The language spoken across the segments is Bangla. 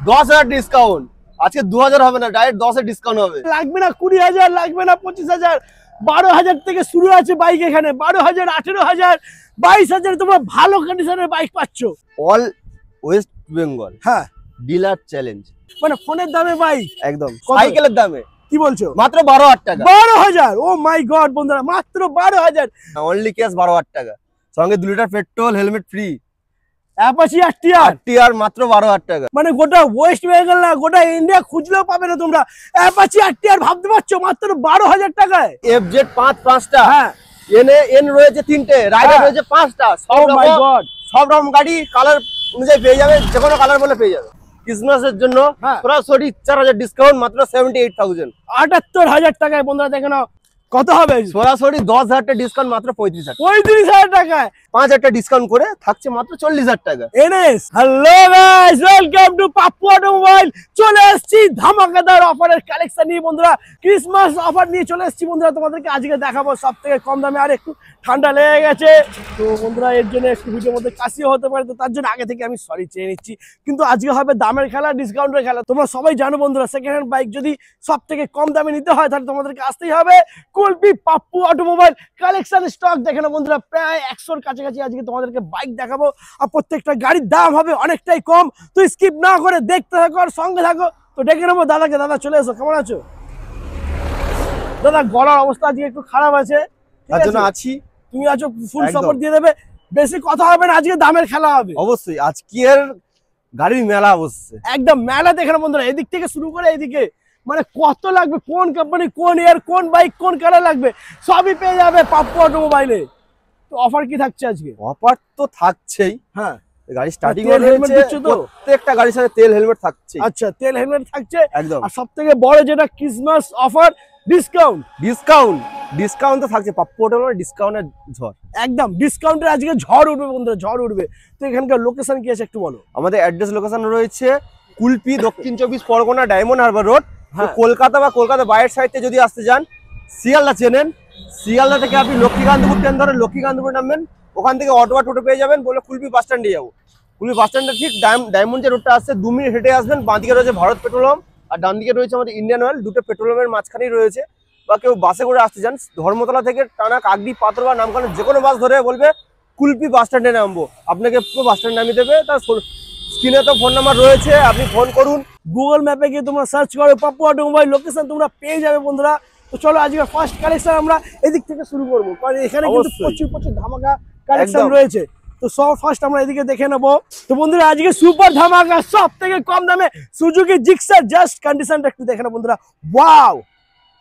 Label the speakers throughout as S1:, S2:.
S1: 10,000 ডিসকাউন্ট। আজকে 2000 হবে না, ডাইরেক্ট 10 ডিসকাউন্ট হবে।
S2: লাগবে না 20,000, লাগবে না 25,000, 12,000 থেকে শুরু আছে বাইক এখানে। 12,000, 18,000, 22,000 তোমরা ভালো কন্ডিশনের বাইক পাচ্ছ।
S1: অল ওয়েস্ট বেঙ্গল
S2: হ্যাঁ,
S1: ডিলার চ্যালেঞ্জ,
S2: মানে ফোনের দামে বাইক,
S1: একদম সাইকেলের দামে।
S2: কি বলছো?
S1: মাত্র 12,000 টাকা।
S2: 12,000? ও মাই গড বন্ধুরা, মাত্র 12,000।
S1: অনলি ক্যাশ 12,000 টাকা, সঙ্গে 2 litre petrol, helmet free.
S2: Apache RTR
S1: মাত্র 12,000 টাকা।
S2: মানে গোটা ওয়েস্ট বেঙ্গল না, গোটা ইন্ডিয়া খুঁজলেও পাবে না তোমরা অ্যাপাচি আরটিআর, ভাবতে পারছো? মাত্র 12,000 টাকায়।
S1: এফজেড 5টা,
S2: হ্যাঁ,
S1: এন রয়েছে 3টে, রাইডার রয়েছে 5টা। সব রকম গাড়ি কালার অনুযায়ী পেয়ে যাবে, যে কোনো কালার বলে পেয়ে যাবে। ক্রিসমাসের জন্য সরাসরি 4,000 ডিসকাউন্ট, মাত্র 78,000।
S2: 78,000 টাকায় বন্ধুরা দেখে নাও। কত হবে?
S1: সরাসরি 10,000 টাকা ডিসকাউন্ট, মাত্র 35,000।
S2: 35,000 টাকায়
S1: 5,000 টাকা ডিসকাউন্ট করে থাকছে মাত্র 40,000 টাকা।
S2: NS. Hello guys, welcome to Pappu automobile. চলে এসেছি ধামাকাদার অফারের কালেকশন নিয়ে বন্ধুরা, ক্রিসমাস অফার নিয়ে চলে এসেছি বন্ধুরা। তোমাদেরকে আজকে দেখাবো সব থেকে কম দামে। আর একটু ঠান্ডা লেগে গেছে তো বন্ধুরা, এর জন্য একটু ভিডিওর মধ্যে কাশিও হতে পারে, তো তার জন্য আগে থেকে আমি সরি চেয়ে নিচ্ছি। কিন্তু আজকে হবে দামের খেলা, ডিসকাউন্টের খেলা। তোমরা সবাই জানো বন্ধুরা, সেকেন্ড হ্যান্ড বাইক যদি সব থেকে কম দামে নিতে হয় তাহলে তোমাদেরকে আসতেই হবে Kulpi Pappu automobile. Collection stock দেখে না বন্ধুরা, প্রায় 100-র কাছাকাছি আজকে তোমাদেরকে বাইক দেখাবো। আর প্রত্যেকটা গাড়ির দাম হবে অনেকটাই কম, তো স্কিপ না করে দেখতে থাকো আর সঙ্গে থাকো। তো ডেকে নেবো দাদাকে। দাদা চলে এসো, কেমন আছো? দাদা গলার অবস্থা আজকে একটু খারাপ আছে,
S1: তার জন্য আছি,
S2: তুমি আছো, ফুল সাপোর্ট দিয়ে দেবে। বেশি কথা হবে না, আজকে দামের খেলা হবে।
S1: অবশ্যই আজকের গাড়ির মেলা বসছে,
S2: একদম মেলা দেখে না বন্ধুরা। এদিক থেকে শুরু করে এদিকে, মানে কত লাগবে, কোন কোম্পানি, কোন ইয়ার, কোন বাইক, কোন কালার লাগবে, সবই পেয়ে যাবে পাপ্পু অটোমোবাইলে। তো অফার কি থাকছে আজকে?
S1: অফার তো থাকছেই।
S2: হ্যাঁ,
S1: গাড়ি স্টার্টিং
S2: তেল হেলমেট দিচ্ছ তো?
S1: প্রত্যেকটা গাড়ির সাথে তেল হেলমেট থাকছে।
S2: আচ্ছা, তেল হেলমেট থাকছে
S1: একদম।
S2: আর সবথেকে বড় যেটা ক্রিসমাস অফার,
S1: ডিসকাউন্ট তো থাকছে। পাপ্পু অটোমোবাইল ডিসকাউন্টের ঝড়,
S2: একদম ডিসকাউন্টের আজকে ঝড় উঠবে বন্ধুরা, ঝড় উঠবে। তো এখানকার লোকেশন কি আছে একটু বলো।
S1: আমাদের অ্যাড্রেস লোকেশন রয়েছে কুলপি, দক্ষিণ 24 পরগনা, ডায়মন্ড হারবার রোড। কলকাতা বা কলকাতা বাইরের সাইডে যদি আসতে চান, শিয়ালদা চেনেন, শিয়ালদা থেকে আপনি লক্ষ্মীকান্তপুর ট্রেন ধরে লক্ষ্মীকান্তপুর নামবেন, ওখান থেকে অটো বা টোটো পেয়ে যাবেন, বলে কুলপি বাস স্ট্যান্ডে যাবো। কুলপি বাস স্ট্যান্ডে ঠিক ডায়মন্ড যে রোডটা আসছে 2 মিনিট হেঁটে আসবেন। বাঁ দিকে রয়েছে ভারত পেট্রোলিয়াম আর ডান দিকে রয়েছে আমাদের ইন্ডিয়ান অয়েল। দুটো পেট্রোলিয়ামের মাঝখানেই রয়েছে। বা কেউ বাসে করে আসতে চান, ধর্মতলা থেকে টানা কাকদ্বীপ, পাথরবা, নামখানা যে কোনো বাস ধরে বলবে কুলপি বাস স্ট্যান্ডে নামবো, আপনাকে পুরো বাস স্ট্যান্ডে নামিয়ে দেবে। তার স্ক্রিনে তো ফোন নাম্বার রয়েছে, আপনি ফোন করুন।
S2: গুগল ম্যাপে গিয়ে তোমরা সার্চ করো পাপ্পু অটোমোবাইল, লোকেশন তোমরা পেয়ে যাবে বন্ধুরা। তো চলো আজকে ফার্স্ট কালেকশন আমরা এদিক থেকে শুরু করবো, কারণ এখানে কিন্তু প্রচুর ধামাকা কালেকশন রয়েছে। তো সব ফার্স্ট আমরা এদিকে দেখে নেবো। তো বন্ধুরা আজকে সুপার ধামাকা, সব থেকে কম দামে সুজুকি জিক্সার, জাস্ট কন্ডিশনটা একটু দেখে না বন্ধুরা। ওয়াও,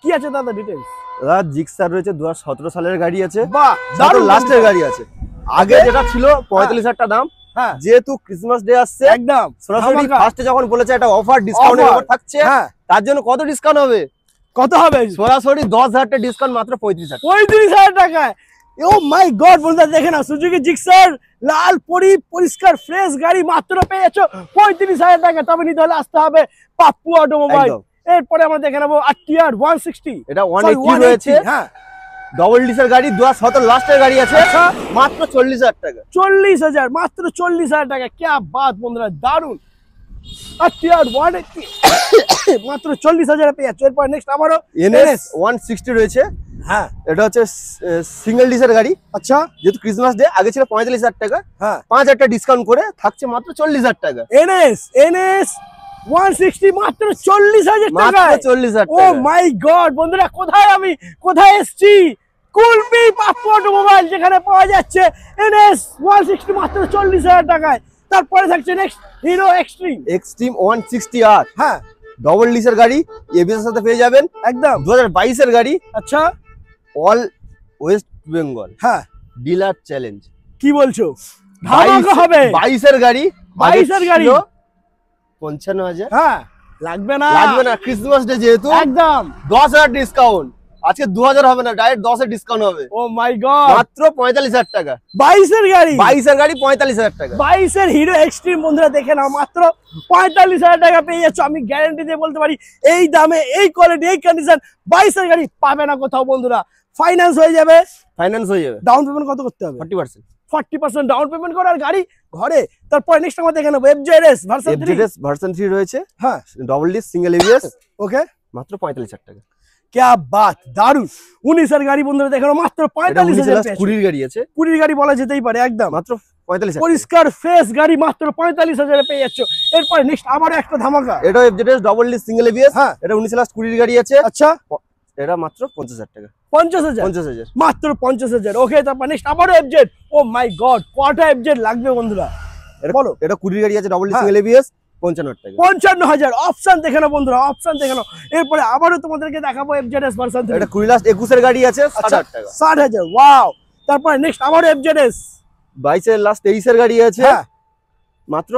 S2: কি আছে দাদা ডিটেইলস?
S1: দাদা জিক্সার রয়েছে 2017 সালের গাড়ি আছে,
S2: বাহ,
S1: দারুণ লাস্টের গাড়ি আছে। আগে যেটা ছিল 45,000 টাকা দাম, যেহেতু ক্রিসমাস ডে আসছে, একদম সরাসরি ফার্স্টে যখন বলেছে একটা অফার, ডিসকাউন্টের অফার থাকছে, তার জন্য কত ডিসকাউন্ট হবে?
S2: কত হবে?
S1: সরাসরি 10,000 টাকা ডিসকাউন্ট, মাত্র
S2: 35,000 টাকায়। ও মাই গড বন্ধুরা দেখে না, সুজুকি জিক্সার লাল পরিষ্কার ফ্রেশ গাড়ি মাত্র পেয়ে যাচ্ছ 35,000 টাকা। তবে নিতে হলে আসতে হবে পাপ্পু অটোমোবাইল। এরপরে আমরা দেখে নেবো আরটিআর 160,
S1: এটা 180 রয়েছে। হ্যাঁ, ডবল ডিসেল গাড়ি, 2017 লাস্টের গাড়ি আছে, মাত্র 40,000 টাকা।
S2: 40,000, মাত্র 40,000 টাকা। क्या बात বন্ধুরা, দারুন। আরটিআর 180 মাত্র 40,000 পেয়ে যাচ্ছ। এরপর নেক্সট আমারও
S1: এনএস 160 রয়েছে। হ্যাঁ, এটা হচ্ছে সিঙ্গেল ডিসেল গাড়ি। আচ্ছা, যেহেতু ক্রিসমাস ডে, আগে ছিল 45,000 টাকা, 5,000 টাকা ডিসকাউন্ট করে থাকছে মাত্র 40,000 টাকা।
S2: এনএস 160 মাত্র 40,000 টাকা।
S1: 40,000
S2: ও মাই গড বন্ধুরা, কোথায় এসেছি? কুলপি পাপ্পু অটোমোবাইল, যেখানে পাওয়া যাচ্ছে এনএস 160 মাত্র 40,000 টাকায়। তারপরে থাকছে নেক্সট হিরো এক্সট্রিম
S1: 160 আর। হ্যাঁ, ডবল ডিসেল গাড়ি, এবিএস এর সাথে পেয়ে যাবেন, একদম 2022 এর গাড়ি। আচ্ছা, all West Bengal dealer challenge.
S2: কি বলছো? ধামাকা হবে।
S1: 22 এর গাড়ি, 55,000।
S2: হ্যাঁ, লাগবে না
S1: ক্রিসমাস ডে যেহেতু, একদম 10,000 ডিসকাউন্ট। আজকে 2000 হবে না, ডাইরেক্ট 10 ডিসকাউন্ট হবে।
S2: ও মাই গড,
S1: মাত্র 45,000 টাকা।
S2: 22 এর গাড়ি,
S1: 45,000 টাকা।
S2: 22 এর হিরো এক্সট্রিম বন্ধুরা দেখে নাও, মাত্র 45,000 টাকা পেয়ে যাচ্ছ। আমি গ্যারান্টি দিয়ে বলতে পারি, এই দামে, এই কোয়ালিটি, এই কন্ডিশন 22 এর গাড়ি পাবে না কোথাও বন্ধুরা। ফাইন্যান্স হয়ে যাবে,
S1: ডাউন পেমেন্ট কত করতে হবে?
S2: 40% ডাউন পেমেন্ট করো আর গাড়ি ঘরে। তারপর নেক্সট আমরা দেখে নেবো FZS ভার্সন 3।
S1: FZS ভার্সন 3 রয়েছে,
S2: হ্যাঁ
S1: ডবল ডিস্ক সিঙ্গেল এবিএস,
S2: ওকে
S1: মাত্র 45,000 টাকা।
S2: क्या बात, দারুন। 19 এর গাড়ি বন্ধুরা দেখো মাত্র 45,000
S1: কুড়ির গাড়ি আছে,
S2: কুড়ির গাড়ি বলা যেতেই পারে একদম,
S1: মাত্র 45,000
S2: পরিষ্কার ফ্রেশ গাড়ি মাত্র 45,000 এ পেয়ে যাচ্ছ। এরপর নেক্সট আবার একটা ধামাকা,
S1: এটা FZS double disc single ABS,
S2: হ্যাঁ
S1: এটা 19 লাস্ট কুড়ির গাড়ি আছে,
S2: আচ্ছা
S1: এটা মাত্র 50,000 টাকা।
S2: 50,000 মাত্র 50,000। ওকে তারপর নেক্সট আবারও FZ। ও মাই গড, কটা FZ লাগবে বন্ধুরা বলো।
S1: এটা কুড়ির গাড়ি আছে, ডবল ডিস্ক
S2: হ্যাঁ।
S1: সিঙ্গেল এবিএস, 55,000 টাকা।
S2: 55,000 অপশন দেখে নাও বন্ধুরা, অপশন দেখে নাও। এরপরে আবারও তোমাদেরকে দেখাবো FZS ভার্সন 3।
S1: এটা 20 লাস্ট 21 এর গাড়ি আছে, 60,000 টাকা।
S2: 60,000 ওয়াও। তারপরে নেক্সট আবারও FZS
S1: 22 এর লাস্ট 23 এর গাড়ি আছে,
S2: হ্যাঁ
S1: মাত্র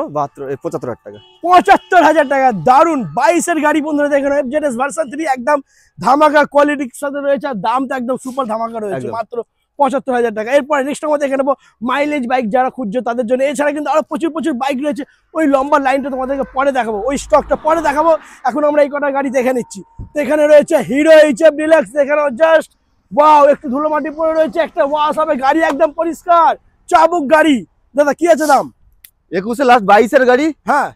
S1: 75,000 টাকা।
S2: 75,000 টাকা, দারুন। 22 এর গাড়ি বন্ধুরা দেখেন FZS ভার্সন 3 একদম ধামাকা কোয়ালিটির সাথে রয়েছে, আর দামটা একদম সুপার ধামাকা রয়েছে,
S1: একদম।
S2: মাত্র 75,000 টাকা। এরপরে নেক্সট আমরা দেখে নেবো মাইলেজ বাইক যারা খুঁজছো তাদের জন্য। এছাড়া কিন্তু আরো প্রচুর প্রচুর বাইক রয়েছে, ওই লম্বা লাইনটা তোমাদেরকে পরে দেখাবো, ওই স্টকটা পরে দেখাবো। এখন আমরা এই কটা গাড়ি দেখে নিচ্ছি। তো এখানে রয়েছে হিরো HF ডিলাক্স, এখানে জাস্ট ওয়াও, একটু ধুলো মাটি পড়ে রয়েছে, একটা ওয়াশ হবে, গাড়ি একদম পরিষ্কার চাবুক গাড়ি। দাদা কি আছে দাম?
S1: 21 এর লাস্ট 22 এর গাড়ি,
S2: হ্যাঁ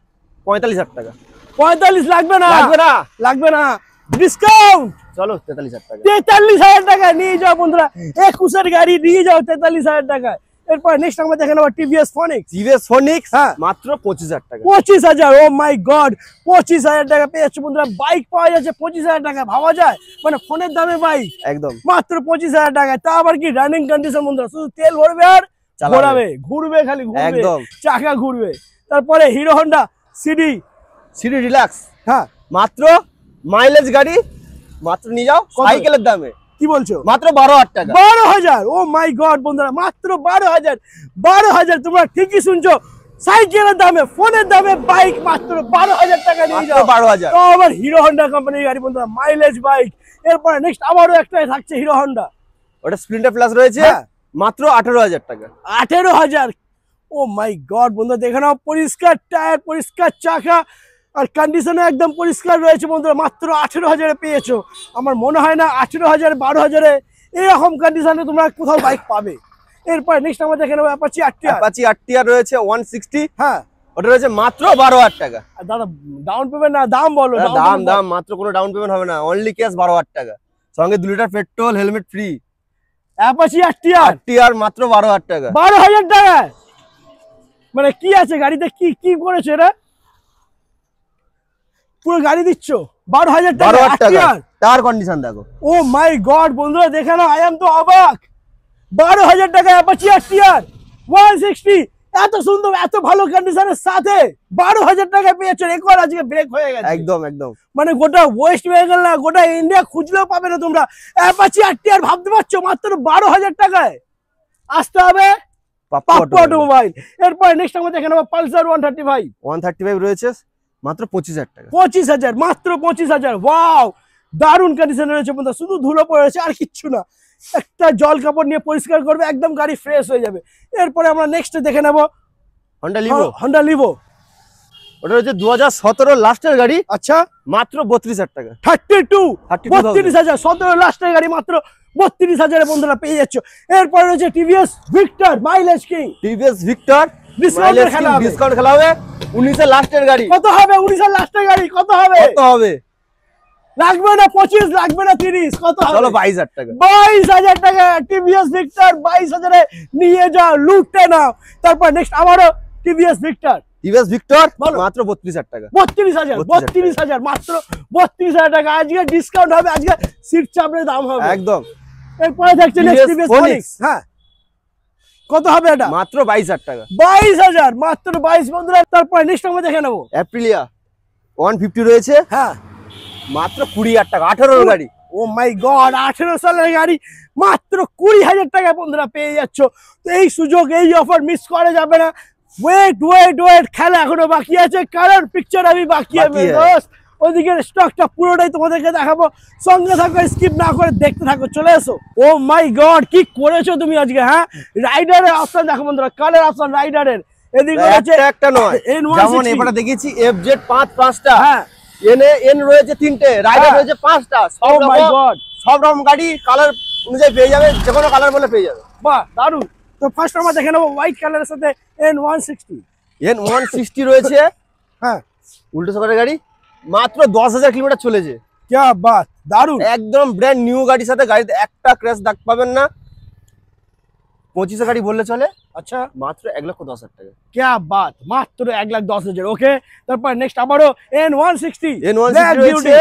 S1: 45,000 টাকা।
S2: 45 লাগবে না,
S1: লাগবে না,
S2: লাগবে না, ডিসকাউন্ট
S1: চলো 43,000 টাকা।
S2: 43,000 টাকা নিয়ে যাও বন্ধুরা, 21 এর গাড়ি নিয়ে যাও 43,000 টাকায়। এরপর নেক্সট আমরা দেখে নেবো TVS Phoenix।
S1: TVS Phoenix,
S2: হ্যাঁ
S1: মাত্র 25,000 টাকা।
S2: 25,000, ও মাই গড, 25,000 টাকা পেয়ে যাচ্ছে বন্ধুরা। বাইক পাওয়া যাচ্ছে 25,000 টাকা, ভাবা যায়? মানে ফোনের দামে বাইক
S1: একদম
S2: মাত্র 25,000 টাকা। তা আবার কি রানিং কন্ডিশন বন্ধুরা, শুধু তেল ভরবে আর
S1: চালাবে।
S2: ঘোরাবে, ঘুরবে, খালি ঘুরবে,
S1: একদম।
S2: চাকা ঘুরবে। তারপরে হিরো হন্ডা সিডি
S1: ডিলাক্স,
S2: হ্যাঁ
S1: মাত্র মাইলেজ গাড়ি, মাত্র নিয়ে যাও
S2: কত?
S1: সাইকেলের দামে,
S2: কি বলছো?
S1: মাত্র 12,000 টাকা।
S2: 12,000, ও মাই গড বন্ধুরা, মাত্র 12,000। 12,000, তোমরা ঠিকই শুনছো, সাইকেলের দামে, ফোনের দামে বাইক মাত্র 12,000 টাকা নিয়ে
S1: মাত্র
S2: যাও।
S1: 12,000।
S2: তো আবার হিরো হন্ডা কোম্পানির গাড়ি বন্ধুরা, মাইলেজ বাইক। এরপরে নেক্সট আবারও একটা থাকছে হিরো হন্ডা,
S1: ওটা স্প্লেন্ডার প্লাস রয়েছে,
S2: হ্যাঁ।
S1: মাত্র 18,000 টাকা।
S2: 18,000, ও মাই গড বন্ধুরা, দেখে নাও, পরিষ্কার টায়ার, পরিষ্কার চাকা, আর কন্ডিশনে একদম পরিষ্কার রয়েছে বন্ধুরা, মাত্র 18,000 পেয়েছো। আমার মনে হয় না 18,000 12,000 এরকম কন্ডিশনে তোমরা কোথাও বাইক পাবে। এরপর নেক্সট আমরা দেখে নেবো অ্যাপাচি আরটিআর।
S1: অ্যাপাচি আরটিআর রয়েছে 160,
S2: হ্যাঁ
S1: ওটা রয়েছে মাত্র 12,000 টাকা।
S2: আর দাদা ডাউন পেমেন্ট না, দাম বলো।
S1: দাম মাত্র কোনো ডাউন পেমেন্ট হবে না, অনলি ক্যাশ 12,000 টাকা, সঙ্গে 2 litre petrol, helmet free.
S2: Apache RTR
S1: RTR মাত্র 12,000 টাকা।
S2: 12,000 টাকায়, মানে কি আছে গাড়িতে, কি কি করেছে এটা? পুরো গাড়ি দিচ্ছ 12,000 টাকা।
S1: 12,000 টাকা,
S2: আরটিআর,
S1: টায়ার কন্ডিশন দেখো।
S2: ও মাই গড বন্ধুরা, দেখে নাও, আই এম তো অবাক। 12,000 টাকা অ্যাপাচি আরটিআর 160, এত সুন্দর, এত ভালো কন্ডিশনের সাথে 12,000 টাকা পেয়েছো। রেকর্ড আজকে ব্রেক হয়ে গেছে
S1: একদম একদম।
S2: মানে গোটা ওয়েস্ট বেঙ্গল না, গোটা ইন্ডিয়া খুঁজলেও পাবে না তোমরা অ্যাপাচি আরটিআর, ভাবতে পারছো? মাত্র 12,000 টাকায়। আসতে হবে পাপ্পু অটোমোবাইল। এরপর নেক্সট আমরা দেখে নেবো পালসার
S1: 135 রয়েছে, মাত্র 25,000 টাকা।
S2: 25,000, মাত্র 25,000, ওয়াও, দারুণ কন্ডিশনে রয়েছে বন্ধুরা, শুধু ধুলো পড়েছে আর কিচ্ছু না। একটা জল কাপড় নিয়ে পরিষ্কার করবে, একদম গাড়ি ফ্রেশ হয়ে যাবে। এরপরে আমরা নেক্সট দেখে নেবো
S1: হন্ডা লিভো।
S2: হন্ডা লিভো,
S1: ওটা হচ্ছে 2017 লাস্টের গাড়ি,
S2: আচ্ছা
S1: মাত্র 32,000 টাকা।
S2: 32,
S1: 32,000।
S2: 32,000, 17 লাস্টের গাড়ি মাত্র 32,000 বন্ধুরা পেয়ে যাচ্ছ। এরপরে রয়েছে TVS Victor mileage king,
S1: TVS Victor,
S2: discount খেলা হবে।
S1: ডিসকাউন্ট খেলা হবে, 19 এর লাস্টের গাড়ি।
S2: কত হবে? 19 এর লাস্টের গাড়ি কত হবে?
S1: কত হবে?
S2: লাগবে না 25, লাগবে না 30, কত হবে?
S1: চলো 22,000 টাকা।
S2: 22,000 টাকা টিভিএস ভিক্টর 22,000 এ নিয়ে যাও, লুটতে নাও। তারপর নেক্সট আবারও টিভিএস ভিক্টর,
S1: টিভিএস ভিক্টর,
S2: বলো।
S1: মাত্র 32,000 টাকা।
S2: 32,000, 32,000, মাত্র 32,000 টাকা। আজকে ডিসকাউন্ট হবে, আজকে সিট চাপড়ে দাম হবে
S1: একদম।
S2: এরপরে থাকছে next
S1: TVS
S2: TVS
S1: Phoenix।
S2: Phoenix, হ্যাঁ কত হবে এটা?
S1: মাত্র 22,000 টাকা।
S2: 22,000, মাত্র 22 বন্ধুরা। তারপর নেক্সট আমরা দেখে নেবো
S1: অ্যাপ্রিলিয়া 150 রয়েছে,
S2: হ্যাঁ
S1: মাত্র 20,000 টাকা। 18 এর গাড়ি।
S2: ও মাই গড, 18 সালের গাড়ি মাত্র 20,000 টাকা বন্ধুরা পেয়ে যাচ্ছ। তো এই সুযোগ, এই অফার মিস করা যাবে না। ওয়েট ওয়েট ওয়েট, খেলা এখনো বাকি আছে, কারণ পিকচার আমি বাকি হবে দোস্ত। ওইদিকে স্টকটা পুরোটাই তোমাদেরকে দেখাবো, সঙ্গে থাকো, স্কিপ না করে দেখতে থাকো, চলে এসো। ও মাই গড, কি করেছো তুমি আজকে, হ্যাঁ? রাইডারের অপশন দেখো বন্ধুরা, কালার অপশন রাইডারের, এদিকে হচ্ছে
S1: একটা নয়,
S2: N160,
S1: যেমন এবারে দেখেছি FZ 5টা,
S2: হ্যাঁ
S1: এন রয়েছে 3টে, রাইডার রয়েছে 5টা।
S2: ও মাই গড,
S1: সব রকম গাড়ি কালার অনুযায়ী পেয়ে যাবে, যে কোনো কালার বলে পেয়ে যাবে।
S2: বাহ দারুন। তো ফার্স্ট আমরা দেখে নেবো হোয়াইট কালারের সাথে N160।
S1: N160 রয়েছে,
S2: হ্যাঁ
S1: উল্টো সকারের গাড়ি, মাত্র 10,000 কিলোমিটার চলেছে।
S2: क्या बात, দারুন,
S1: একদম ব্র্যান্ড নিউ গাড়ির সাথে, গাড়িতে একটা ক্র্যাশ দাগ পাবেন না। 25 গাড়ি বললে চলে।
S2: আচ্ছা
S1: মাত্র 1,10,000 টাকা।
S2: क्या बात, মাত্র 1,10,000। ওকে, তারপর নেক্সট আবারও N160।
S1: N160 রয়েছে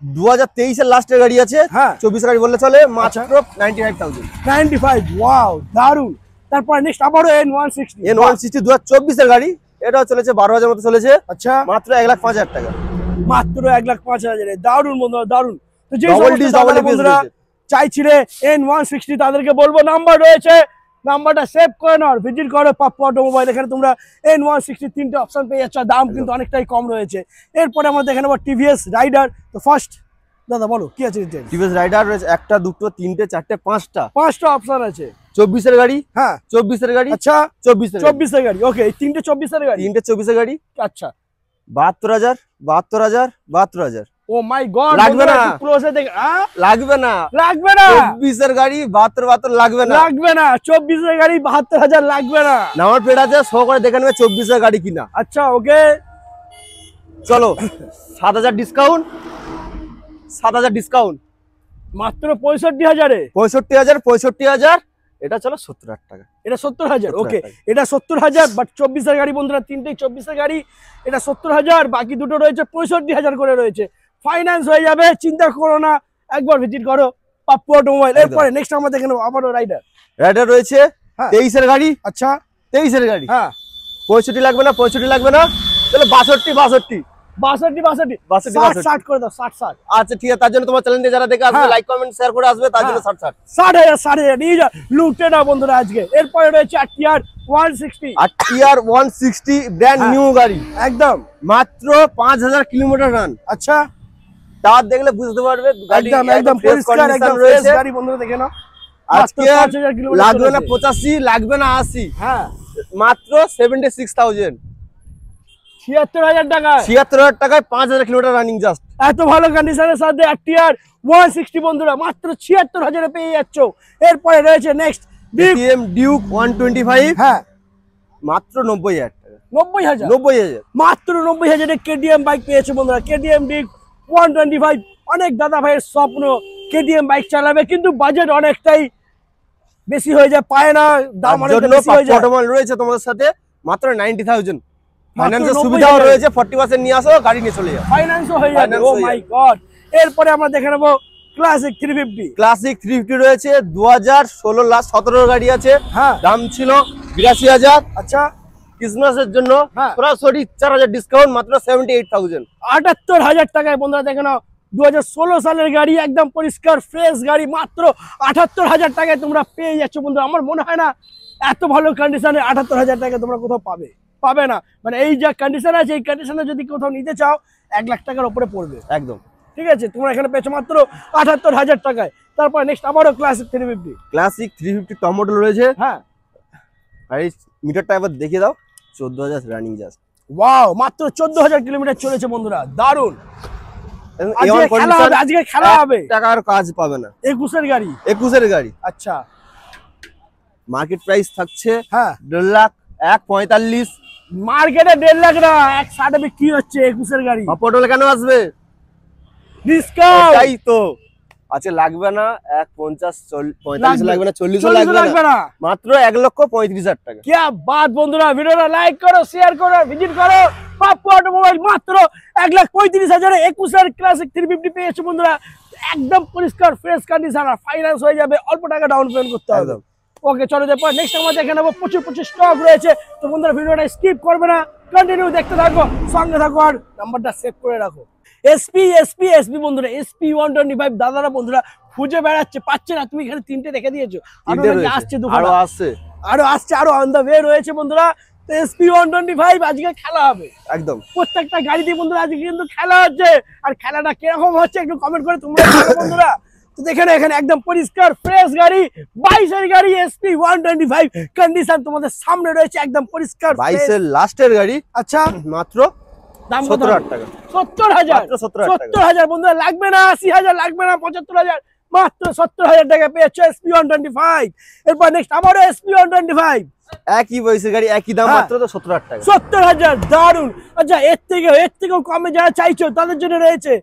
S1: 2023 এর লাস্টের গাড়ি আছে।
S2: হ্যাঁ
S1: 24 গাড়ি বললে চলে, মাত্র 95,000।
S2: 95, ওয়াও দারুন। তারপর নেক্সট আবারও N160।
S1: N160 2024 এর গাড়ি, এটাও চলেছে 12,000 মতো চলেছে।
S2: আচ্ছা
S1: মাত্র 1,05,000 টাকা।
S2: মাত্র 1,05,000। দারুন বন্ধুরা, দারুন। তো যে
S1: Double disc, double ABS
S2: বন্ধুরা
S1: রয়েছে।
S2: চাইছিলে N160, তাদেরকে বলবো নাম্বার রয়েছে, নাম্বারটা সেভ করে নাও, ভিজিট করো পাপ্পু অটোমোবাইল। এখানে তোমরা N160 তিনটে অপশন পেয়ে যাচ্ছ, দাম কিন্তু অনেকটাই কম রয়েছে। এরপরে আমরা দেখে নেবো টিভিএস রাইডার। তো ফার্স্ট দাদা বলো কি আছে ডিটেইলস?
S1: টিভিএস রাইডার রয়েছে 1টা 2টো 3টে 4টে 5টা
S2: 5টা অপশন আছে।
S1: 24 এর গাড়ি।
S2: হ্যাঁ
S1: 24 এর গাড়ি।
S2: আচ্ছা
S1: 24
S2: এর গাড়ি। ওকে, এই তিনটে 24 এর গাড়ি।
S1: 3টে 24 এর গাড়ি।
S2: আচ্ছা
S1: 72,000 72,000 72,000।
S2: ও মাই গড,
S1: লাগবে না।
S2: ক্লোজে দেখ,
S1: লাগবে না।
S2: লাগবে না।
S1: 24 এর গাড়ি 72 লাগবে না।
S2: লাগবে না, 24 এর গাড়ি 72,000 লাগবে না।
S1: নাম্বার প্লেট আছে, শো করে দেখে নেবে 24 এর গাড়ি কিনা।
S2: আচ্ছা ওকে,
S1: চলো 7,000 ডিসকাউন্ট, 7,000 ডিসকাউন্ট,
S2: মাত্র 65,000-এ।
S1: 65,000 এটা চলো 70,000 টাকা।
S2: এটা 70,000।
S1: 70,000
S2: ওকে,
S1: টাকা।
S2: এটা 70,000, বাট 24 এর গাড়ি বন্ধুরা, তিনটেই 24 এর গাড়ি। এটা 70,000, বাকি দুটো রয়েছে 65,000 করে রয়েছে। ফাইন্যান্স হয়ে যাবে, চিন্তা করো না, একবার ভিজিট করো পাপ্পু অটোমোবাইল।
S1: একদম।
S2: এরপরে নেক্সট আমরা দেখে নেবো আবারও রাইডার।
S1: রাইডার রয়েছে
S2: হ্যাঁ
S1: 23 এর গাড়ি।
S2: আচ্ছা
S1: 23 এর গাড়ি।
S2: হ্যাঁ
S1: 65 লাগবে না, 65 লাগবে না, তাহলে 62
S2: 62 60 করে দাও, 60।
S1: আচ্ছা ঠিক আছে, তার জন্য তোমার চ্যানেলে যারা দেখে আসবে,
S2: হ্যাঁ।
S1: লাইক কমেন্ট শেয়ার করে আসবে, তার জন্য 60
S2: 60,000 নিয়ে যা, লুটে না বন্ধুরা আজকে। এরপরে রয়েছে TR 160।
S1: আর টিআর 160 ব্র্যান্ড
S2: হ্যাঁ।
S1: নিউ গাড়ি,
S2: একদম
S1: মাত্র 5,000 কিলোমিটার রান।
S2: আচ্ছা,
S1: তার দেখলে বুঝতে পারবে গাড়ি
S2: একদম একদম
S1: fresh
S2: পরিষ্কার,
S1: condition
S2: একদম
S1: রয়েছে।
S2: ফ্রেশ গাড়ি বন্ধুরা, দেখে নাও।
S1: আজকে
S2: মাত্র 5,000 কিলোমিটার
S1: লাগবে না
S2: চলেছে।
S1: 85, লাগবে না 80,
S2: হ্যাঁ
S1: মাত্র 76,000
S2: 76,000 টাকা।
S1: 76,000 টাকায় 5,000 কিলোমিটার রানিং জাস্ট।
S2: এত ভালো কন্ডিশনের সাথে TR 160 বন্ধুরা মাত্র 76,000-এ পেয়ে যাচ্ছ। এরপরে রয়েছে নেক্সট
S1: KTM ডিউক 125,
S2: হ্যাঁ
S1: মাত্র 90,000 টাকা।
S2: 90,000,
S1: 90,000
S2: মাত্র 90,000-এ KTM বাইক পেয়েছে বন্ধুরা। KTM ডিউক 125, অনেক দাদা ভাইয়ের স্বপ্ন KTM বাইক চালাবে, কিন্তু বাজেট অনেকটাই বেশি হয়ে যায়, পায় না, দাম
S1: তার
S2: অনেক
S1: জন্য
S2: বেশি হয়ে যায়।
S1: অটোমোবাইল রয়েছে তোমাদের সাথে, মাত্র 90,000। ফাইন্যান্সের
S2: 90,000
S1: সুবিধাও রয়েছে, 40% নিয়ে আসো, গাড়ি নিয়ে চলে যাও।
S2: ফাইন্যান্সও হয়ে যাবে।
S1: Finance
S2: ও
S1: হয়ে
S2: মাই গড। এরপরে আমরা দেখে নেবো ক্লাসিক 350।
S1: ক্লাসিক 350 রয়েছে 2016 লাস্ট 17 গাড়ি আছে।
S2: হ্যাঁ
S1: দাম ছিল 82,000।
S2: আচ্ছা,
S1: ক্রিসমাসের জন্য
S2: হ্যাঁ।
S1: সরাসরি 4,000 ডিসকাউন্ট, মাত্র 78,000।
S2: 78,000 টাকায় বন্ধুরা দেখে নাও। 2016 সালের গাড়ি, একদম পরিষ্কার ফ্রেশ গাড়ি, মাত্র 78,000 টাকায় তোমরা পেয়ে যাচ্ছ বন্ধুরা। আমার মনে হয় না এত ভালো কন্ডিশনে 78,000 টাকায় তোমরা কোথাও পাবে না। মানে এই যা কন্ডিশন আছে, এই কন্ডিশনে যদি কোথাও নিতে চাও 1 লাখ টাকার উপরে পড়বে।
S1: একদম
S2: ঠিক আছে, তোমরা এখানে পেয়েছো মাত্র 78,000 টাকায়। তারপর নেক্সট আবারও ক্লাসিক 350।
S1: ক্লাসিক 350 টপ মডেল রয়েছে।
S2: হ্যাঁ
S1: গাড়ি মিটারটা একবার দেখে দাও, 14,000 রানিং জাস্ট।
S2: ওয়াও, মাত্র 14,000 কিলোমিটার চলেছে বন্ধুরা, দারুন। আজকে খেলা হবে, আজকে খেলা হবে।
S1: টাকার কাজ পাবে না।
S2: 21-এর গাড়ি।
S1: 21 এর গাড়ি।
S2: আচ্ছা
S1: মার্কেট প্রাইস থাকছে
S2: হ্যাঁ
S1: 1.5 লাখ, 1.45।
S2: মার্কেটে 1.5 লাখ না, 1.60 বিক্রি হচ্ছে 21-এর গাড়ি।
S1: অপটোলে কেন আসবে?
S2: ডিসকাউন্ট
S1: তাই তো আচ্ছা, লাগবে না 1.50, 45 লাগবে না, 40 লাগবে না, মাত্র 1,35,000 টাকা।
S2: কি বাত বন্ধুরা, ভিডিওটা লাইক করো, শেয়ার করো, ভিজিট করো পাপ্পু অটোমোবাইল। মাত্র 1,35,000-এ 21-এর ক্লাসিক 350 পেয়েছো বন্ধুরা। একদম পরিষ্কার ফ্রেশ কন্ডিশন, আর ফাইন্যান্স হয়ে যাবে, অল্প টাকা ডাউন পেমেন্ট করতে হবে।
S1: একদম।
S2: ওকে চলো দেখো, নেক্সট আমরা দেখে নেবো। প্রচুর স্টক রয়েছে, তো বন্ধুরা ভিডিওটা স্কিপ করবে না, কন্টিনিউ দেখতে থাকো, সঙ্গে থাকো, আর নাম্বারটা সেভ করে রাখো। এসপি বন্ধুরা, এসপি 125 দাদারা বন্ধুরা খুঁজে বেড়াচ্ছে, পাচ্ছে না। তুমি এখানে 3টে রেখে দিয়েছো, আরো আসছে,
S1: আরো আসছে,
S2: আরো অন দা ওয়ে রয়েছে বন্ধুরা। তো এসপি 125 আজকে খেলা হবে
S1: একদম।
S2: প্রত্যেকটা গাড়ি দিয়ে বন্ধুরা, আজকে কিন্তু খেলা হচ্ছে। আর খেলাটা কিরকম হচ্ছে একটু কমেন্ট করে তোমরা জানাও বন্ধুরা। তো দেখে না, এখানে একদম পরিষ্কার ফ্রেশ গাড়ি, 22-এর গাড়ি, এসপি 125 কন্ডিশন তোমাদের সামনে রয়েছে, একদম পরিষ্কার
S1: 22-এর লাস্টের গাড়ি।
S2: আচ্ছা,
S1: মাত্র
S2: দাম
S1: 70,000 টাকা।
S2: 70,000,
S1: মাত্র 70,000 টাকা।
S2: 70,000 বন্ধুরা, লাগবে না 80,000, লাগবে না 75,000, মাত্র 70,000 টাকা পেয়ে যাচ্ছ SP125। এরপর নেক্সট আবারও SP125
S1: একই বয়সের গাড়ি, একই দাম, মাত্র তো 70,000 টাকা।
S2: 70,000, দারুন। আচ্ছা এর থেকেও কমে যারা চাইছো তাদের জন্য রয়েছে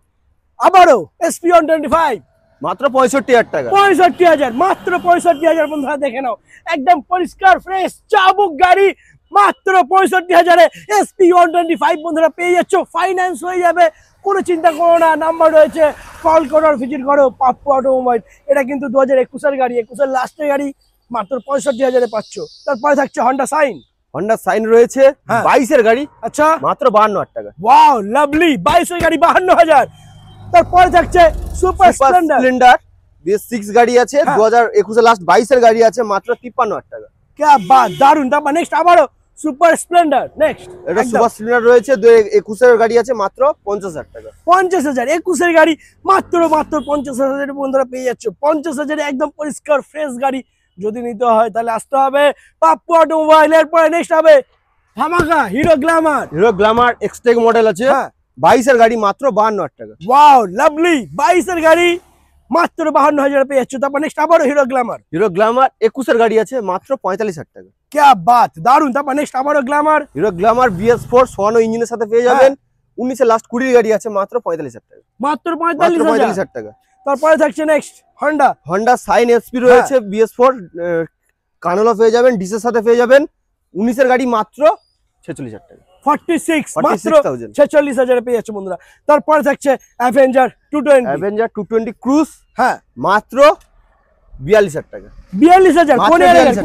S2: আবারও SP125
S1: মাত্র 65,000 টাকা।
S2: 65,000, মাত্র 65,000 বন্ধুরা দেখে নাও, একদম পরিষ্কার ফ্রেশ চাবুক গাড়ি মাত্র 65,000-এ SP125 বন্ধুরা পেয়ে যাচ্ছ। ফাইন্যান্স হয়ে যাবে, কোনো চিন্তা করো না। নাম্বার রয়েছে, কল করো আর ভিজিট করো পাপ্পু অটোমোবাইল। এটা কিন্তু 2021-এর গাড়ি, 21-এর লাস্টের গাড়ি, মাত্র 65,000-এ পাচ্ছ। তারপরে থাকছে হন্ডা সাইন।
S1: হন্ডা সাইন রয়েছে 22-এর গাড়ি,
S2: আচ্ছা
S1: মাত্র 52,000 টাকা।
S2: ওয়াও লাভলি, 22-এর গাড়ি 52,000। তারপরে থাকছে সুপার স্প্লেন্ডার
S1: BS6 গাড়ি আছে, 2021-এর লাস্ট 22-এর গাড়ি আছে, মাত্র 53,000 টাকা।
S2: क्या बात, দারুন। তারপর নেক্সট আবারও সুপার স্প্লেন্ডার। নেক্সট
S1: এটা সুপার স্প্লেন্ডার রয়েছে, 2021-এর গাড়ি আছে, মাত্র 50,000 টাকা।
S2: 50,000, 21-এর গাড়ি মাত্র 50,000 বন্ধুরা পেয়ে যাচ্ছ। 50,000 একদম পরিষ্কার ফ্রেশ গাড়ি। যদি নিতে হয় তাহলে আসতে হবে পাপ্পু অটোমোবাইল। এরপরে নেক্সট হবে ধামাকা hero Glamour.
S1: Hero Glamour Xtec model আছে, 22-এর গাড়ি, মাত্র 52,000 টাকা।
S2: ওয়াও লাভলি, 22-এর গাড়ি মাত্র 52,000 পেয়ে যাচ্ছ। তারপর নেক্সট আবারও হিরো গ্ল্যামার।
S1: হিরো গ্ল্যামার 21-এর গাড়ি আছে, মাত্র 45,000 টাকা।
S2: क्या बात, দারুন। তারপর নেক্সট আবারও গ্ল্যামার।
S1: হিরো গ্ল্যামার BS4 সোয়ানো ইঞ্জিনের সাথে পেয়ে যাবেন, 19-এর লাস্ট 20 গাড়ি আছে, মাত্র 45,000 টাকা।
S2: মাত্র
S1: 45,000 টাকা।
S2: তারপরে থাকছে next Honda
S1: Honda Shine SP রয়েছে, BS4 কানোলা পেয়ে যাবেন, ডিসের সাথে পেয়ে যাবেন, 19-এর গাড়ি, মাত্র 46,000 টাকা।
S2: 46, মাত্র
S1: 46,000
S2: 46,000 পেয়ে যাচ্ছে বন্ধুরা। তারপরে থাকছে অ্যাভেঞ্জার 220
S1: ক্রুজ, মাত্র 42,000 টাকা।
S2: 42,000,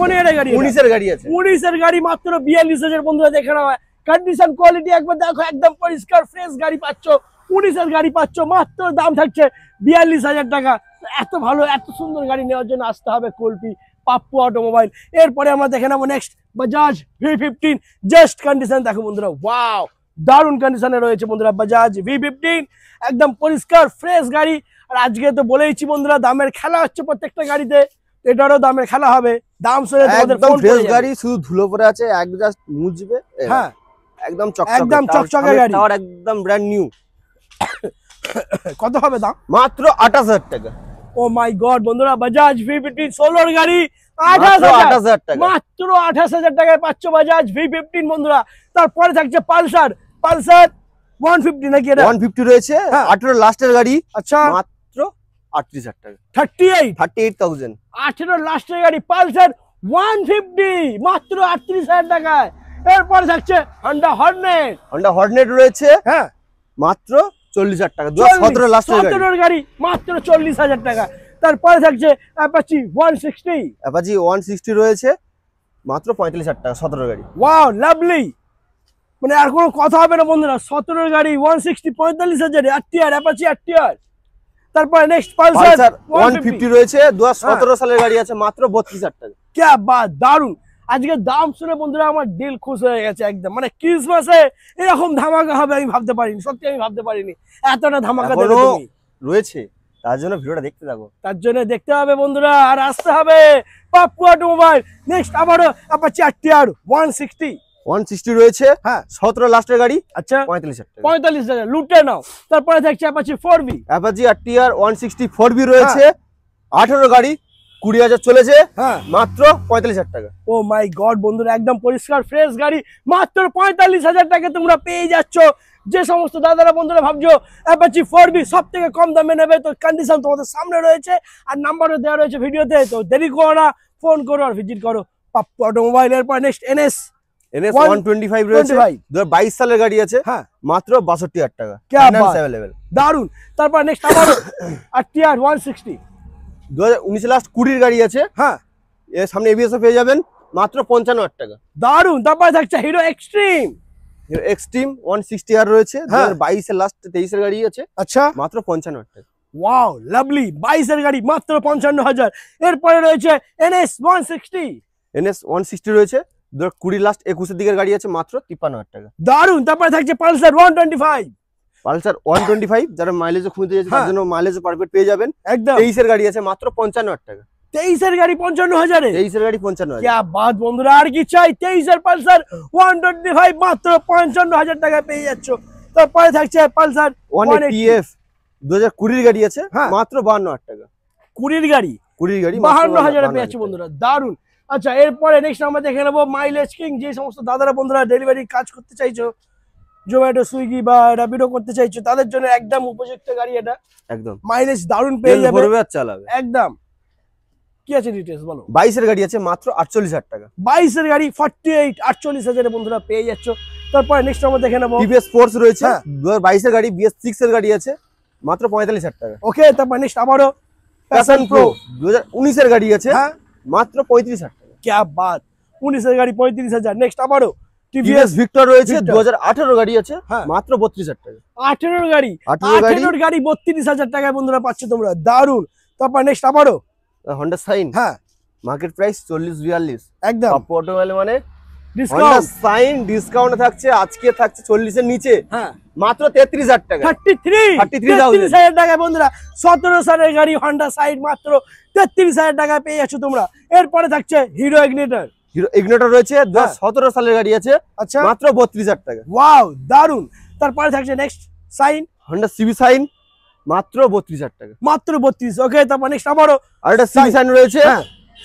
S2: কোন এর গাড়ি?
S1: 19-এর গাড়ি আছে,
S2: 19-এর গাড়ি, মাত্র 42,000 বন্ধুরা দেখে নাও। কন্ডিশন কোয়ালিটি একবার দেখো, একদম পরিষ্কার ফ্রেশ গাড়ি পাচ্ছ। 19-এর গাড়ি পাচ্ছ, মাত্র দাম থাকছে 42,000 টাকা। এত ভালো এত সুন্দর গাড়ি নেওয়ার জন্য আসতে হবে কুলপি পাপ্পু অটোমোবাইল। এরপরে আমরা দেখে নেবো next Bajaj V15। Just condition দেখো বন্ধুরা, ওয়াও দারুণ কন্ডিশনে রয়েছে বন্ধুরা বাজাজ V15, একদম পরিষ্কার ফ্রেশ গাড়ি। আর আজকে তো বলেইছি বন্ধুরা, দামের খেলা হচ্ছে প্রত্যেকটা গাড়িতে, এটারও দামের খেলা হবে। দাম শুনে তোমাদের
S1: একদম
S2: ফোন
S1: ফ্রেশ গাড়ি, শুধু ধুলো পড়ে আছে, এক জাস্ট মুছবে, একদম
S2: চকচকে গাড়ি,
S1: আর একদম ব্র্যান্ড নিউ।
S2: কত হবে দাম?
S1: মাত্র 28,000 টাকা।
S2: ও মাই গড বন্ধুরা, বাজাজ V15 16-এর গাড়ি 28,000
S1: টাকা,
S2: মাত্র 28,000 টাকায় পাচ্ছ বাজাজ V15 বন্ধুরা। তারপরে থাকছে পালসার 150 নাকি? এটা
S1: 150 রয়েছে, 18 লাস্টের গাড়ি,
S2: আচ্ছা
S1: মাত্র 38,000 টাকা।
S2: 38,000, 18 লাস্টের গাড়ি পালসার 150, মাত্র 38,000 টাকায়। এরপরে থাকছে হন্ডা হর্নেট
S1: রয়েছে, মাত্র 40,000 টাকা। 2017 লাস্টের
S2: গাড়ি, মাত্র 40,000 টাকা। তারপরে থাকছে অ্যাপাচি 160
S1: রয়েছে, মাত্র 45,000 টাকা। 17 গাড়ি,
S2: ওয়াও লাভলি, মানে আর কোনো কথা হবে না বন্ধুরা। 17 গাড়ি 160, 45,000 আরটিআর, অ্যাপাচি আরটিআর। তারপরে নেক্সট পালসার
S1: 150 রয়েছে, 2017 সালের গাড়ি আছে, মাত্র 32,000 টাকা।
S2: क्या बात, দারুন। আজকে দাম শুনে বন্ধুরা আমার দিল খুশ হয়ে গেছে একদম। মানে ক্রিসমাসে এরকম ধামাকা হবে আমি ভাবতে পারিনি, সত্যি আমি ভাবতে পারিনি এতটা ধামাকা দেবে তুমি।
S1: রয়েছে, তার জন্য ভিডিওটা দেখতে থাকো।
S2: তার জন্য দেখতে হবে বন্ধুরা, আর আসতে হবে পাপ্পু অটোমোবাইল। নেক্সট আবারও অ্যাপাচি আরটিআর
S1: 160 রয়েছে, 17 লাস্টের গাড়ি, আচ্ছা 45,000 টাকা।
S2: 45,000 লুটে নাও। তারপরে থাকছে Apache 4V,
S1: Apache RTR 160 4V রয়েছে, 18 গাড়ি, 20,000 চলেছে, মাত্র 45,000 টাকা।
S2: ও মাই গড বন্ধুরা, একদম পরিষ্কার ফ্রেশ গাড়ি, মাত্র 45,000 টাকা তোমরা পেয়ে যাচ্ছ। যে সমস্ত দাদারা বন্ধুরা ভাবছো অ্যাপাচি 4V সব থেকে কম দামে নেবে, তো কন্ডিশন তোমাদের সামনে রয়েছে আর নাম্বারও দেওয়া রয়েছে ভিডিওতে। তো দেরি করো না, ফোন করো আর ভিজিট করো পাপ্পু অটোমোবাইল। এরপর নেক্সট NS
S1: 125 রয়েছে, 2022 সালের গাড়ি আছে, মাত্র 62,000 টাকা।
S2: দারুন। তারপর নেক্সট আবার আরটিআর 160,
S1: 2019 লাস্ট 20 গাড়ি আছে, এর সামনে ABS পেয়ে যাবেন, মাত্র 55,000 টাকা।
S2: দারুন। তারপরে থাকছে হিরো এক্সট্রিম
S1: 160 রয়েছে, 2022 এর লাস্ট 23 গাড়ি আছে,
S2: আচ্ছা
S1: মাত্র 55,000 টাকা।
S2: ওয়াও লাভলি, 22 গাড়ি, মাত্র 55,000। এরপরে রয়েছে NS 160
S1: রয়েছে, 2020 লাস্ট 21 দিকের গাড়ি আছে, মাত্র 53,000 টাকা।
S2: দারুন। তারপরে থাকছে পালসার 125,
S1: যারা মাইলেজ খুঁজতে যাচ্ছে তার জন্য মাইলেজ পারফেক্ট পেয়ে যাবেন,
S2: একদম।
S1: 23 এর গাড়ি আছে, মাত্র 55,000 টাকা।
S2: 23 গাড়ি 55,000,
S1: 23 গাড়ি 55,000।
S2: क्या बात বন্ধুরা, আর কি চাই? 23 পালসার 125 মাত্র 55,000 টাকা পেয়ে যাচ্ছ। তারপরে থাকছে পালসার
S1: 180F 2020 গাড়ি আছে, মাত্র 52,000 টাকা।
S2: 20 গাড়ি
S1: 20 গাড়ি
S2: 52,000 পেয়ে যাচ্ছে বন্ধুরা, দারুন। আচ্ছা এরপরে নেক্সট আমরা দেখে নেবো মাইলেজ কিং, যে সমস্ত দাদারা বন্ধুরা ডেলিভারি কাজ করতে চাইছো, জোম্যাটো সুইগি বা র্যাপিডো করতে চাইছো, তাদের জন্য একদম উপযুক্ত গাড়ি এটা।
S1: একদম
S2: মাইলেজ দারুন পেয়ে যাবে,
S1: ভরবে আর চালাবে
S2: একদম। কি আছে ডিটেইলস বলো?
S1: 22 এর গাড়ি আছে মাত্র 48,000 টাকা।
S2: 22 এর গাড়ি 48,000 বন্ধুরা পেয়ে যাচ্ছ। তারপরে নেক্সট আমরা দেখে নেবো
S1: টিভিএস ফোর্স রয়েছে 2022 এর গাড়ি, BS6 এর গাড়ি আছে মাত্র 45,000 টাকা।
S2: ওকে, তারপর নেক্সট আবারও
S1: প্যাশন প্রো 2019 এর গাড়ি আছে মাত্র 35,000 টাকা।
S2: কি বাত, 19 এর গাড়ি 35,000। নেক্সট আবারও
S1: টিভিএস ভিক্টর রয়েছে 2018 গাড়ি আছে মাত্র 32,000 টাকা।
S2: 18 গাড়ি 32,000 টাকায় বন্ধুরা পাচ্ছ তোমরা, দারুন। তারপর নেক্সট আবারও
S1: হন্ডা সাইন, মার্কেট প্রাইস 40-42
S2: একদম।
S1: টপ অটোমোবাইল মানে
S2: ডিসকাউন্ট
S1: সাইন ডিসকাউন্ট থাকছে, আজকে থাকছে 40 এর নিচে মাত্র 33,000 টাকা।
S2: 33,000 টাকায় বন্ধুরা 17 সালের গাড়ি হন্ডা সাইন মাত্র 33,000 টাকায় পেয়ে যাচ্ছ তোমরা। এরপরে থাকছে হিরো ইগনিটর,
S1: হিরো ইগনিটর রয়েছে 2017 সালের গাড়ি আছে
S2: আচ্ছা
S1: মাত্র 32,000 টাকা।
S2: ওয়াও, দারুন। তারপরে থাকছে next Shine,
S1: Honda CB Shine মাত্র 32,000 টাকা,
S2: মাত্র 32। ওকে, তারপর নেক্সট আবারও
S1: আর একটা সিবি সাইন রয়েছে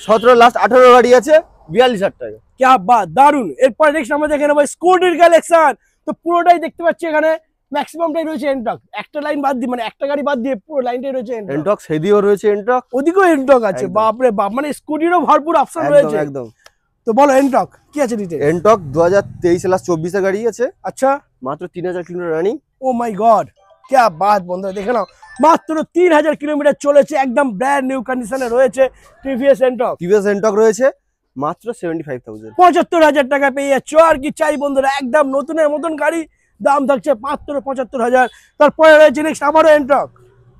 S1: 17 লাস্ট 18 গাড়ি আছে 42,000 টাকা।
S2: কি বাত, দারুন। এরপর নেক্সট আমরা দেখে নেবো স্কুটির কালেকশন। তো পুরোটাই দেখতে পাচ্ছি এখানে ম্যাক্সিমামটাই রয়েছে এনটক, একটা লাইন বাদ দিয়ে, মানে একটা গাড়ি বাদ দিয়ে পুরো লাইনটাই রয়েছে
S1: এনটক। সেদিও রয়েছে এনটক,
S2: ওদিকেও এনটক আছে। বাপরে বাপ, মানে স্কুটিরও ভরপুর অপশন রয়েছে
S1: একদম।
S2: তো বলো এনটক কি আছে ডিটেইল?
S1: এনটক 2023 লাস্ট 24 এর গাড়ি আছে
S2: আচ্ছা
S1: মাত্র 3,000 কিলোমিটার রানিং।
S2: ও মাই গড, কি বাত বন্ধুরা, দেখে নাও মাত্র 3,000 কিলোমিটার চলেছে, একদম ব্র্যান্ড নিউ কন্ডিশনে রয়েছে টিভিএস এনটক।
S1: টিভিএস এনটক রয়েছে মাত্র 75,000,
S2: 75,000 টাকা পেয়ে যাচ্ছ। আর কি চাই বন্ধুরা, একদম নতুনের মতন গাড়ি, দাম থাকছে মাত্র 75,000। তারপরে রয়েছে নেক্সট আবারও এনটক,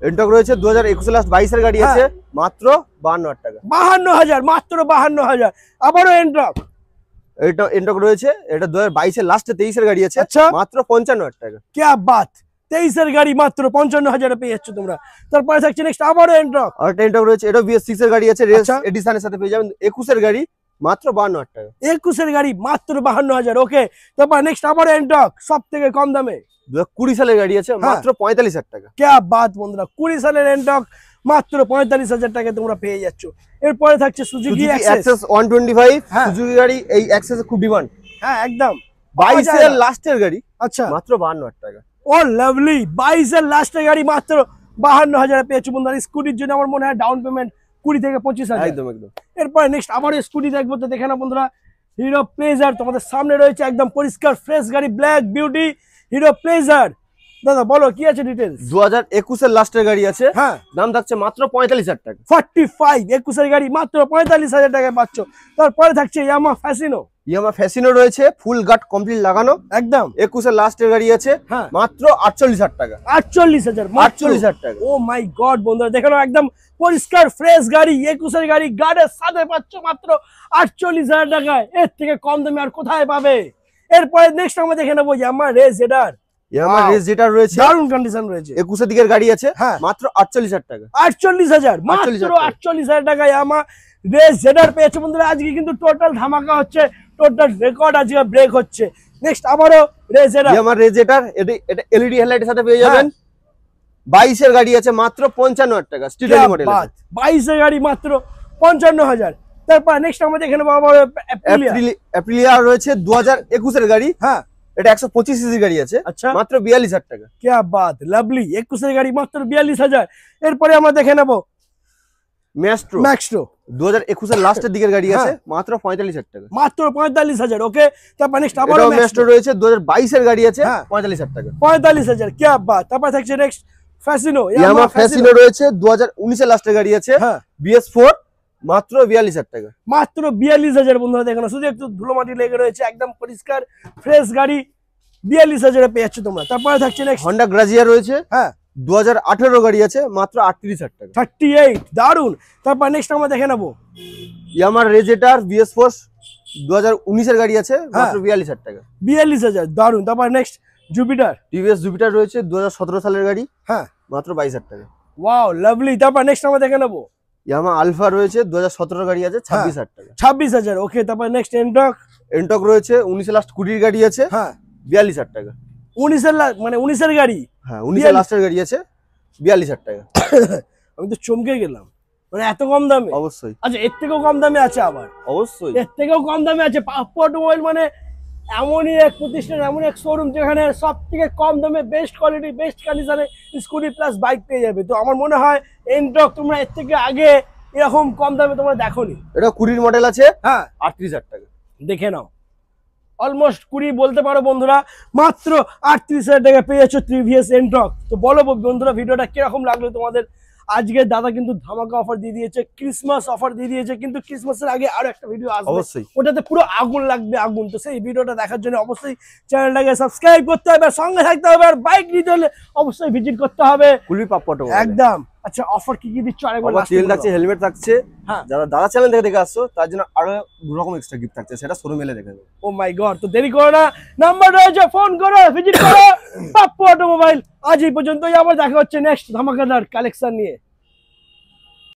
S1: এনটক রয়েছে 2021 লাস্ট 22 এর গাড়ি আছে মাত্র 52,000 টাকা।
S2: 52,000, মাত্র 52,000। আবারও এনটক,
S1: এটা এনটক রয়েছে, এটা 2022 এর লাস্টে 23 এর গাড়ি আছে মাত্র 55,000 টাকা।
S2: কি বাত, 23 এর গাড়ি মাত্র 55,000 পেয়ে যাচ্ছ তোমরা। তারপরে থাকছে নেক্সট আবারও এনটক,
S1: আর এনটক রয়েছে, এটা BS6 এর গাড়ি আছে, রেস এডিশনের সাথে পেয়ে যাবেন। 21 এর গাড়ি মাত্র 52,000 টাকা।
S2: 21 এর গাড়ি মাত্র 52,000। ওকে, তারপর নেক্সট আবারও এনটক সব থেকে কম দামে
S1: 2020 সালের গাড়ি আছে মাত্র 45,000 টাকা।
S2: কি বাত বন্ধুরা, 20 সালের এনটক মাত্র 45,000 টাকায় তোমরা পেয়ে যাচ্ছ। এরপরে থাকছে সুজুকি
S1: অ্যাক্সেস 125, সুজুকি গাড়ি, এই অ্যাক্সেস খুব ডিমান্ড।
S2: একদম।
S1: 22 এর লাস্টের গাড়ি
S2: আচ্ছা
S1: মাত্র 52,000 টাকা।
S2: ও লাভলি, 22 এর লাস্টের গাড়ি মাত্র 52,000 পেয়েছো বন্ধুরা। স্কুটির জন্য আমার মনে হয় ডাউন পেমেন্ট 20 থেকে 25,000।
S1: একদম একদম।
S2: এরপরে নেক্সট আবার স্কুটি দেখবো, তো দেখে না বন্ধুরা হিরো প্লেজার তোমাদের সামনে রয়েছে, একদম পরিষ্কার ফ্রেশ গাড়ি, ব্ল্যাক বিউটি হিরো প্লেজার। দাদা বলো কি আছে ডিটেইলস?
S1: 2021 এর লাস্টের গাড়ি আছে, দাম থাকছে মাত্র 45,000 টাকা।
S2: 45, 21 এর গাড়ি মাত্র 45,000 টাকায় পাচ্ছ। তারপরে থাকছে ইয়ামা ফ্যাসিনো,
S1: ইয়ামা ফ্যাসিনো রয়েছে ফুল গার্ড কমপ্লিট লাগানো,
S2: একদম
S1: 21 এর লাস্টের গাড়ি আছে মাত্র 48,000 টাকা।
S2: 48,000,
S1: 48,000 টাকা।
S2: ও মাই গড বন্ধুরা, দেখো একদম পরিষ্কার ফ্রেশ গাড়ি, 21 এর গাড়ি, গার্ডের সাথে পাচ্ছ মাত্র 48,000 টাকায়। এর থেকে কম দামে আর কোথায় পাবে? এরপরে নেক্সট আমরা দেখে নেবো ইয়ামা রেস জেডার,
S1: ইয়ামা রেস জেডার রয়েছে,
S2: দারুণ কন্ডিশন রয়েছে,
S1: 21 এর দিকের গাড়ি আছে মাত্র 48,000 টাকা।
S2: 48,000, মাত্র 48,000 টাকা ইয়ামা রেস জেডার পেয়েছে বন্ধুরা। আজকে কিন্তু টোটাল ধামাকা হচ্ছে, টোটাল রেকর্ড আজকে ব্রেক হচ্ছে। নেক্সট আবারও রেস জেডার,
S1: ইয়ামা রেস জেডার, এটা এলইডি হেডলাইটের সাথে পেয়ে যাবেন। 22 এর গাড়ি আছে মাত্র 55,000 টাকা, স্টিল মডেল।
S2: 22 এর গাড়ি মাত্র 55,000। তারপর নেক্সট আমরা দেখে নেবো আবার
S1: অ্যাপ্রিলিয়া রয়েছে 2021 এর গাড়ি, এটা 125 সিসি গাড়ি আছে মাত্র 42,000 টাকা।
S2: কি বাত, লাভলি, 21 এর গাড়ি মাত্র 42,000। এরপরে আমরা দেখে নেবো ম্যাক্সট্রো
S1: 2021 এর লাস্টের দিকের গাড়ি আছে মাত্র 45,000 টাকা,
S2: মাত্র 45,000। ওকে, তারপর নেক্সট আবার
S1: ম্যাক্সট্রো রয়েছে 2022 এর গাড়ি আছে 45,000 টাকা।
S2: 45,000, কি বাত। তারপর থাকছে নেক্সট ফ্যাসিনো,
S1: ইয়ামা ফ্যাসিনো রয়েছে 2019 এর লাস্টের গাড়ি আছে BS4 মাত্র 42,000 টাকা,
S2: মাত্র 42,000 বন্ধুরা। দেখো শুধু একটু ধুলোমাটি লেগে রয়েছে, একদম পরিষ্কার ফ্রেশ গাড়ি, 42,000 পেয়ে যাচ্ছ তোমরা। তারপরে থাকছে নেক্সট
S1: হন্ডা গ্রাজিয়া রয়েছে 2018 গাড়ি আছে মাত্র 38,000 টাকা,
S2: 38, দারুন। তারপর নেক্সট আমরা দেখে নেবো
S1: ইয়ামা রেজেটার BS4 2019 এর গাড়ি আছে মাত্র 42,000 টাকা,
S2: 42,000, দারুন। তারপর নেক্সট জুপিটার,
S1: টিভিএস জুপিটার রয়েছে 2017 সালের গাড়ি মাত্র 22,000 টাকা।
S2: Wow lovely. তারপর নেক্সট আমরা দেখে নেবো
S1: ইয়ামা আলফা রয়েছে 2017 গাড়ি আছে 26,000 টাকা,
S2: 26,000। ওকে, তারপর নেক্সট
S1: এনটক রয়েছে 19 এর লাস্ট 20 গাড়ি আছে 42,000 টাকা।
S2: 19 এর মানে 19 এর গাড়ি,
S1: 19 এর লাস্টের গাড়ি আছে 42,000 টাকা।
S2: আমি তো চমকে গেলাম, মানে এত কম দামে?
S1: অবশ্যই
S2: আচ্ছা, এর থেকেও কম দামে আছে আবার?
S1: অবশ্যই।
S2: এর থেকেও কম দামে আছে। পাপ্পু অটোমোবাইল মানে এমনই এক প্রতিষ্ঠান, এমন এক শোরুম যেখানে সব থেকে কম দামে বেস্ট কোয়ালিটি বেস্ট কন্ডিশনে স্কুটি প্লাস বাইক পেয়ে যাবে। তো আমার মনে হয় এনটর্ক তোমরা এর থেকে আগে এরকম কম দামে তোমরা দেখোনি।
S1: এটা 20 মডেল আছে,
S2: হ্যাঁ
S1: 38,000 টাকা।
S2: দেখে নাও, অলমোস্ট 20 বলতে পারো বন্ধুরা, মাত্র 38,000 টাকা পেয়ে যাচ্ছ টিভিএস এনটর্ক। তো বলো বন্ধুরা ভিডিওটা কিরকম লাগলো তোমাদের? আজকে দাদা কিন্তু ধামাকা অফার দিয়ে দিয়েছে, ক্রিসমাস অফার দিয়ে দিয়েছে, কিন্তু ক্রিসমাসের আগে আরো একটা ভিডিও আসবে,
S1: অবশ্যই।
S2: ওটাতে পুরো আগুন লাগবে, আগুন। তো সেই ভিডিওটা দেখার জন্য অবশ্যই চ্যানেলটাকে সাবস্ক্রাইব করতে হবে, আর সঙ্গে থাকতে হবে, আর বাইক নিতে হলে অবশ্যই ভিজিট করতে হবে
S1: কুলপি পাপ্পু অটোমোবাইল।
S2: একদম। আচ্ছা, অফার কি কি দিচ্ছ আরেকবার?
S1: তেল থাকছে, হেলমেট থাকছে।
S2: হ্যাঁ।
S1: যারা দাদা চ্যানেল থেকে দেখে আসছো তার জন্য আরো 2 রকম এক্সট্রা গিফট থাকছে, সেটা শোরুম এলে দেখে নেবে।
S2: ও মাই গড, তো দেরি করো না, নাম্বার রয়েছে, ফোন করো, ভিজিট করো পাপ্পু অটোমোবাইল। আজ এই পর্যন্তই, আবার দেখা হচ্ছে নেক্সট ধামাকাদার কালেকশন নিয়ে।